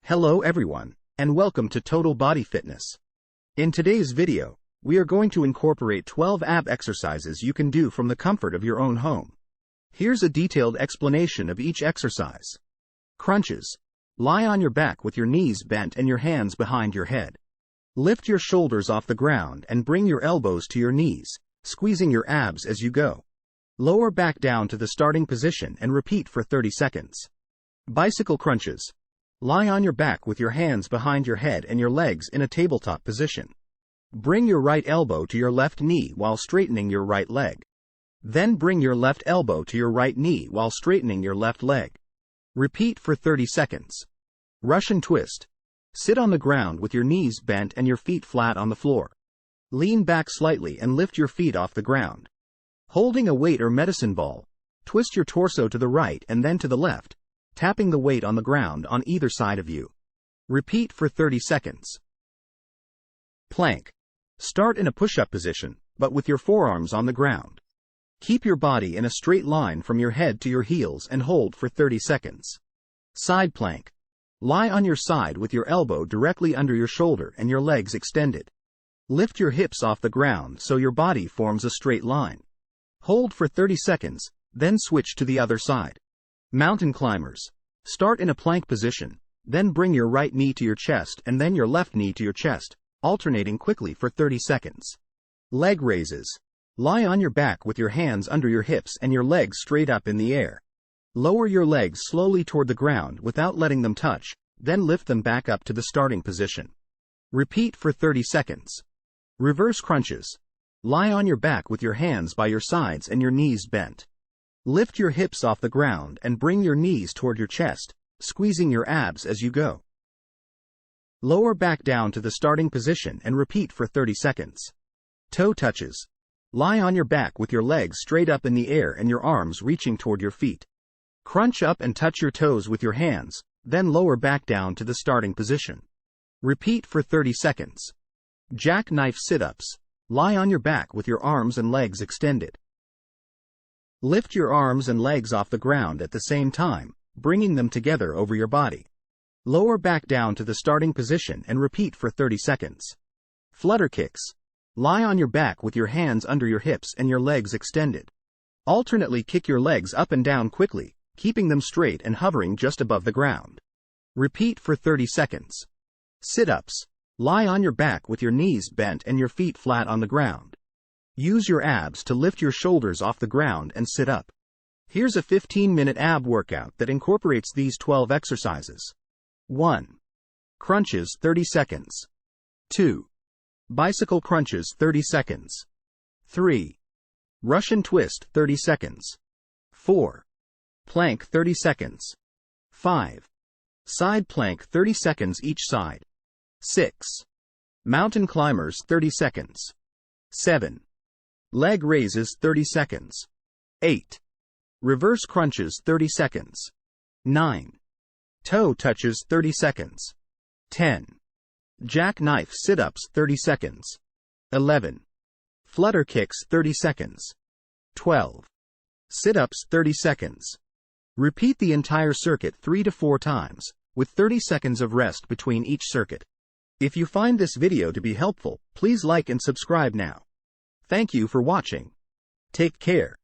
Hello everyone, and welcome to Total Body Fitness. In today's video, we are going to incorporate 12 ab exercises you can do from the comfort of your own home. Here's a detailed explanation of each exercise. Crunches. Lie on your back with your knees bent and your hands behind your head. Lift your shoulders off the ground and bring your elbows to your knees, squeezing your abs as you go. Lower back down to the starting position and repeat for 30 seconds. Bicycle crunches. Lie on your back with your hands behind your head and your legs in a tabletop position. Bring your right elbow to your left knee while straightening your right leg. Then bring your left elbow to your right knee while straightening your left leg. Repeat for 30 seconds. Russian twist. Sit on the ground with your knees bent and your feet flat on the floor. Lean back slightly and lift your feet off the ground. Holding a weight or medicine ball, twist your torso to the right and then to the left, tapping the weight on the ground on either side of you. Repeat for 30 seconds. Plank. Start in a push-up position, but with your forearms on the ground. Keep your body in a straight line from your head to your heels and hold for 30 seconds. Side plank. Lie on your side with your elbow directly under your shoulder and your legs extended. Lift your hips off the ground so your body forms a straight line. Hold for 30 seconds, then switch to the other side. Mountain climbers. Start in a plank position, then bring your right knee to your chest and then your left knee to your chest, alternating quickly for 30 seconds. Leg raises. Lie on your back with your hands under your hips and your legs straight up in the air. Lower your legs slowly toward the ground without letting them touch, then lift them back up to the starting position. Repeat for 30 seconds. Reverse crunches. Lie on your back with your hands by your sides and your knees bent. Lift your hips off the ground and bring your knees toward your chest, squeezing your abs as you go. Lower back down to the starting position and repeat for 30 seconds. Toe touches. Lie on your back with your legs straight up in the air and your arms reaching toward your feet. Crunch up and touch your toes with your hands, then lower back down to the starting position. Repeat for 30 seconds. Jackknife sit-ups. Lie on your back with your arms and legs extended. Lift your arms and legs off the ground at the same time, bringing them together over your body. Lower back down to the starting position and repeat for 30 seconds. Flutter kicks. Lie on your back with your hands under your hips and your legs extended. Alternately kick your legs up and down quickly, keeping them straight and hovering just above the ground. Repeat for 30 seconds. Sit-ups. Lie on your back with your knees bent and your feet flat on the ground. Use your abs to lift your shoulders off the ground and sit up. Here's a 15-minute ab workout that incorporates these 12 exercises. 1. Crunches 30 seconds. 2. Bicycle crunches 30 seconds. 3. Russian twist 30 seconds. 4. Plank 30 seconds. 5. Side plank 30 seconds each side. 6. Mountain climbers 30 seconds. 7. Leg raises 30 seconds. 8. Reverse crunches 30 seconds. 9. Toe touches 30 seconds. 10. Jackknife sit-ups 30 seconds. 11. Flutter kicks 30 seconds. 12. Sit-ups 30 seconds. Repeat the entire circuit 3 to 4 times, with 30 seconds of rest between each circuit. If you find this video to be helpful, please like and subscribe now. Thank you for watching. Take care.